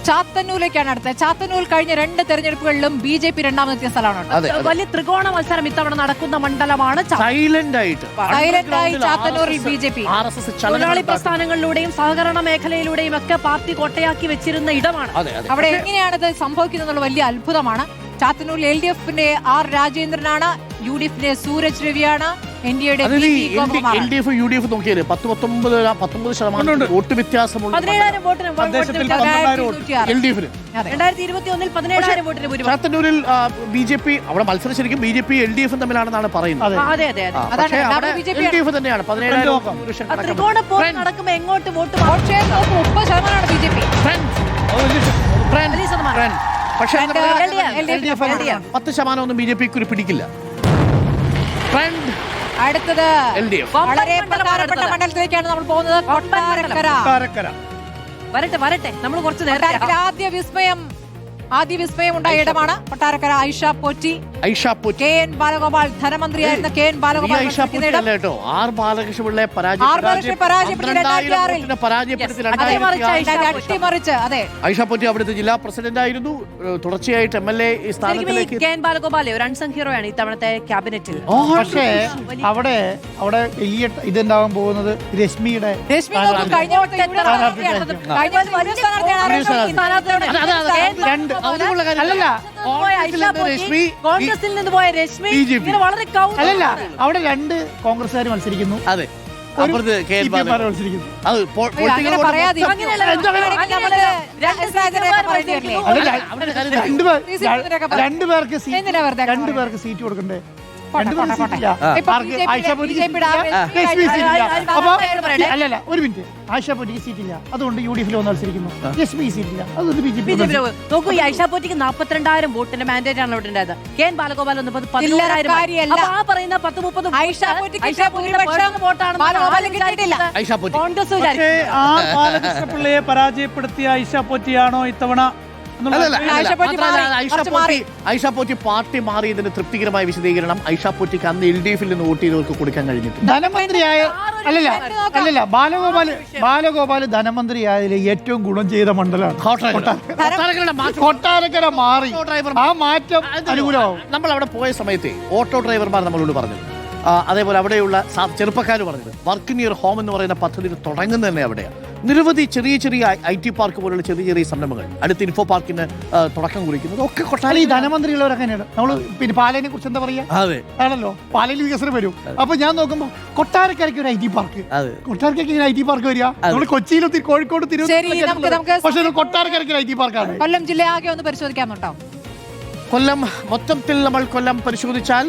ചാത്തന്നൂരിലേക്കാണ് അടുത്തത്. ചാത്തന്നൂർ കഴിഞ്ഞ 2 തെരഞ്ഞെടുപ്പുകളിലും BJP രണ്ടാമതെത്തിയ സ്ഥലമാണ്. വലിയ ത്രികോണ മത്സരം ഇത്തവണ നടക്കുന്ന മണ്ഡലമാണ്. സൈലന്റ് ആയി ചാത്തന്നൂരിൽ BJP തൊഴിലാളി പ്രസ്ഥാനങ്ങളിലൂടെയും സഹകരണ മേഖലയിലൂടെയും ഒക്കെ പാർട്ടി കോട്ടയാക്കി വെച്ചിരുന്ന ഇടമാണ്. അവിടെ എങ്ങനെയാണത് സംഭവിക്കുന്നത് വലിയ അത്ഭുതമാണ്. ചാത്തന്നൂരിൽ LDF-ന്റെ R രാജേന്ദ്രനാണ്, UDF-ന്റെ സൂരജ് രവിയാണ്, NDA-യുടെ LDF UDF നോക്കിയാല് 19% വോട്ട് വ്യത്യാസമുള്ള 17,000 വോട്ടിന് LDF-ന് 2021 17,000 വോട്ടിന് ഭൂരിപക്ഷം. ചാത്തന്നൂരിൽ BJP അവിടെ മത്സരം ശരിക്കും BJP LDF തമ്മിലാണെന്നാണ് പറയുന്നത്. അതെ LDF തന്നെയാണ് 17,000. ത്രികോണ പോര് നടക്കുമ്പോ എങ്ങോട്ട് വോട്ട് 30% BJP. പക്ഷേ 10% ഒന്നും BJP പിടിക്കില്ല. അടുത്തത് വളരെ പ്രധാനപ്പെട്ട മണ്ഡലത്തിലേക്കാണ് നമ്മൾ പോകുന്നത്. കൊട്ടാരക്കര. വരട്ടെ നമ്മൾ കുറച്ച് നേരത്തെ ആദ്യ വിസ്മയം ഉണ്ടായ ഇടമാണ് കൊട്ടാരക്കര. ഐഷ പോറ്റി, KN ബാലഗോപാൽ ധനമന്ത്രിയായിരുന്ന KN ബാലഗോപാൽ ഐഷ പോറ്റി അവിടുത്തെ ജില്ലാ പ്രസിഡന്റ് ആയിരുന്നു. തുടർച്ചയായിട്ട് MLA സ്ഥാനത്തിലേക്ക് KN ബാലഗോപാൽ ഒരു അൺസങ് ഹീറോയാണ് ഇത്തവണത്തെ ക്യാബിനറ്റിൽ. പക്ഷേ അവിടെ വലിയ ഇതുണ്ടാവാൻ പോകുന്നത് രശ്മിയുടെ കോൺഗ്രസിൽ നിന്ന് പോയ രശ്മി വളരെ അല്ലല്ല, അവിടെ 2 കോൺഗ്രസ്സുകാർ മത്സരിക്കുന്നു. അതെ, രണ്ടുപേർക്ക് സീറ്റ് കൊടുക്കണ്ടേ? അല്ലല്ല, ഒരു മിനിറ്റ്. ആയിഷ പോറ്റിക്ക് സീറ്റില്ല, അതുകൊണ്ട് UDF വന്ന് മത്സരിക്കുന്നു. SB സീറ്റില്ല, അതുകൊണ്ട് BJP. നോക്കൂ, ഈ ആയിഷ പോറ്റിക്ക് 42,000 വോട്ടിന്റെ മാൻഡേറ്റ് ആണ് അവിടെ ഉണ്ടായത്. KN ബാലഗോപാൽ 13,000. ആ പറയുന്ന 10-30 കോൺഗ്രസ് ബാലകൃഷ്ണപിള്ളയെ പരാജയപ്പെടുത്തിയ ഐഷ പോറ്റിയാണോ ഇത്തവണ? ഐഷ പോറ്റി പാർട്ടി മാറിയതിന് തൃപ്തികരമായ വിശദീകരണം. ഐഷ പോറ്റിക്ക് അന്ന് LDF-ൽ നിന്ന് വോട്ട് ചെയ്തവർക്ക് കൊടുക്കാൻ കഴിഞ്ഞിട്ടുണ്ട്. ധനമന്ത്രിയായ അല്ലല്ല ബാലഗോപാൽ ധനമന്ത്രിയായതിൽ ഏറ്റവും ഗുണം ചെയ്ത മണ്ഡലമാണ് കൊട്ടാരക്കര. മാറി ആ മാറ്റം അനുകൂലമാവും. നമ്മൾ അവിടെ പോയ സമയത്ത് ഓട്ടോ ഡ്രൈവർമാർ നമ്മളോട് പറഞ്ഞത്, അതേപോലെ അവിടെയുള്ള ചെറുപ്പക്കാർ പറഞ്ഞത്, വർക്ക് നിയർ ഹോം എന്ന് പറയുന്ന പദ്ധതി തുടങ്ങുന്നത് തന്നെ അവിടെയാണ്. നിരവധി ചെറിയ IT പാർക്ക് പോലുള്ള ചെറിയ സംരംഭങ്ങൾ, അടുത്ത ഇൻഫോ പാർക്കിന് തുടക്കം കുറിക്കുന്നത് ഒക്കെ കൊട്ടാരം. ഈ ധനമന്ത്രിയുള്ളവരൊക്കെ തന്നെയാണ്. നമ്മൾ പിന്നെ പാലനെ കുറിച്ച് എന്താ പറയാ? അതെ, ആണല്ലോ, പാലയിൽ വികസനം വരും. അപ്പൊ ഞാൻ നോക്കുമ്പോൾ കൊട്ടാരക്കരയ്ക്ക് ഒരു IT പാർക്ക്, കൊട്ടാരക്കരയ്ക്ക് IT പാർക്ക് വരിക. നമ്മൾ കൊച്ചിയിലും കോഴിക്കോട് പക്ഷേ കൊട്ടാരക്കരയ്ക്ക് ഒരു IT പാർക്കാണ്. കൊല്ലം ജില്ല ആകെ ഒന്ന് പരിശോധിക്കാമെന്നുണ്ടോ? കൊല്ലം മൊത്തത്തിൽ നമ്മൾ കൊല്ലം പരിശോധിച്ചാൽ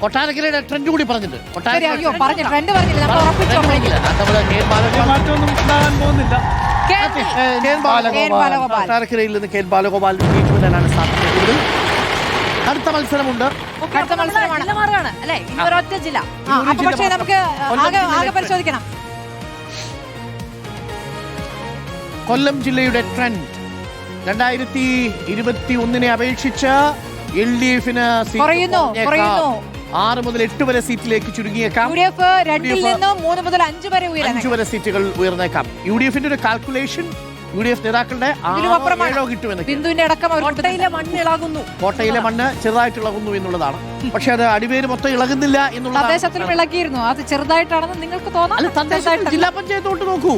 കൊട്ടാരക്കരയുടെ ട്രെൻഡ് കൂടി പറഞ്ഞിട്ട് മാറ്റമൊന്നും ഉണ്ടാകാൻ പോകുന്നില്ല. കൊട്ടാരക്കരയിൽ നിന്ന് KN ബാലഗോപാൽ ജയിക്കുവാനാണ് സാധ്യത കൂടുതൽ. അടുത്ത മത്സരമുണ്ട്. പക്ഷേ നമുക്ക് ആകെ പരിശോധിക്കണം. കൊല്ലം ജില്ലയുടെ ട്രെൻഡ് 2021 അപേക്ഷിച്ച് LDF-ന് 6 മുതൽ 8 വരെ സീറ്റിലേക്ക് ചുരുങ്ങിയേക്കാം. 2 നിന്നും 3 മുതൽ 5 വരെ 5 വരെ സീറ്റുകൾ ഉയർന്നേക്കാം. UDF-ന്റെ ഒരു കാൽക്കുലേഷൻ UDF നേതാക്കളുടെ കോട്ടയിലെ മണ്ണ് ചെറുതായിട്ട് ഇളകുന്നു എന്നുള്ളതാണ്. പക്ഷെ അത് അടിവേര് മൊത്തം ഇളകുന്നില്ല എന്നുള്ളതാണ്. ഇളകിയിരുന്നു, അത് ചെറുതായിട്ടാണെന്ന് നിങ്ങൾക്ക് തോന്നാം. ജില്ലാ പഞ്ചായത്തോട്ട് നോക്കൂ.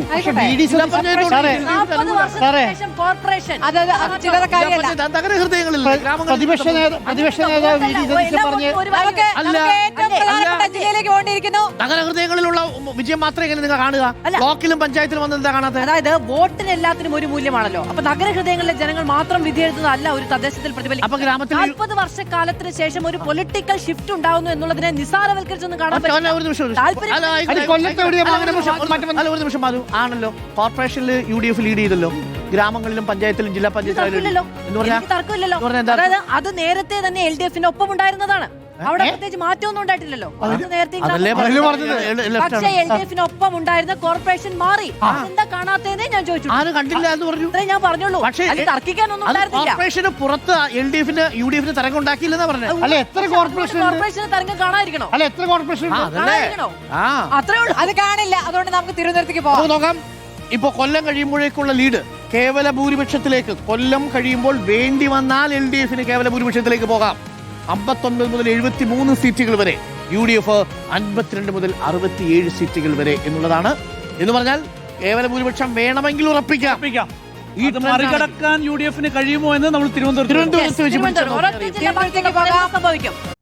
നഗരഹൃദയങ്ങളിൽ നഗരഹൃദയങ്ങളിലുള്ള വിജയം മാത്രമേ നിങ്ങൾ കാണുക. ബ്ലോക്കിലും പഞ്ചായത്തിലും വന്ന് എന്താ കാണാത്തത്? അതായത് വോട്ടിന് എല്ലാത്തിനും ഒരു മൂല്യമാണല്ലോ. അപ്പൊ നഗരഹൃദയങ്ങളിലെ ജനങ്ങൾ മാത്രം വിധിയെഴുതുന്നതല്ല ഒരു തദ്ദേശത്തിൽ പ്രതിഫലിക്കും. 40 വർഷക്കാലത്തിന് ശേഷം ഒരു പൊളിറ്റിക്കൽ ഷിഫ്റ്റ് ഉണ്ടാവുന്നു എന്നുള്ളതിനെ നിസ്സാരവൽക്കരിച്ചൊന്നും കാണാൻ പറ്റില്ല. ആണല്ലോ, കോർപ്പറേഷനിൽ UDF ലീഡ് ചെയ്തല്ലോ, ഗ്രാമങ്ങളിലും പഞ്ചായത്തിലും ജില്ലാ പഞ്ചായത്തിലും തർക്കമില്ലല്ലോ. അതായത് അത് നേരത്തെ തന്നെ LDF-ന് ഒപ്പം ഉണ്ടായിരുന്നതാണ്. അവിടെ പ്രത്യേകിച്ച് മാറ്റമൊന്നും ഉണ്ടായിട്ടില്ലല്ലോ. പക്ഷേ LDF-നൊപ്പം ഉണ്ടായിരുന്ന കോർപ്പറേഷൻ മാറി. എന്താ കാണാത്തതെന്നേ ഞാൻ ചോദിച്ചു. ഞാൻ പറഞ്ഞോളൂ, തർക്കിക്കാനൊന്നും കോർപ്പറേഷന് പുറത്ത് LDF-ന് UDF-ന് തരംഗം ഉണ്ടാക്കിയില്ലെന്നാ പറഞ്ഞത്. അല്ല, എത്ര കോർപ്പറേഷന് തരംഗം കാണാതിരിക്കണോ? അല്ല, എത്ര കോർപ്പറേഷൻ അത്രേ ഉള്ളൂ. അത് കാണില്ല. അതുകൊണ്ട് നമുക്ക് തിരുവനന്തപുരത്തേക്ക് പോകാം. നോക്കാം. ഇപ്പൊ കൊല്ലം കഴിയുമ്പോഴേക്കുള്ള ലീഡ് കേവല ഭൂരിപക്ഷത്തിലേക്ക് കൊല്ലം കഴിയുമ്പോൾ വേണ്ടി വന്നാൽ LDF കേവല ഭൂരിപക്ഷത്തിലേക്ക് പോകാം. 59 മുതൽ 73 സീറ്റുകൾ വരെ, UDF 52 മുതൽ 67 സീറ്റുകൾ വരെ എന്നുള്ളതാണ്. എന്ന് പറഞ്ഞാൽ കേവല ഭൂരിപക്ഷം വേണമെങ്കിൽ ഉറപ്പിക്കാം. ഈ മറികടക്കാൻ UDF കഴിയുമോ എന്ന് നമ്മൾ തിരുവനന്തപുരത്ത് ഒരൊറ്റ ജില്ല സംഭവിക്കും.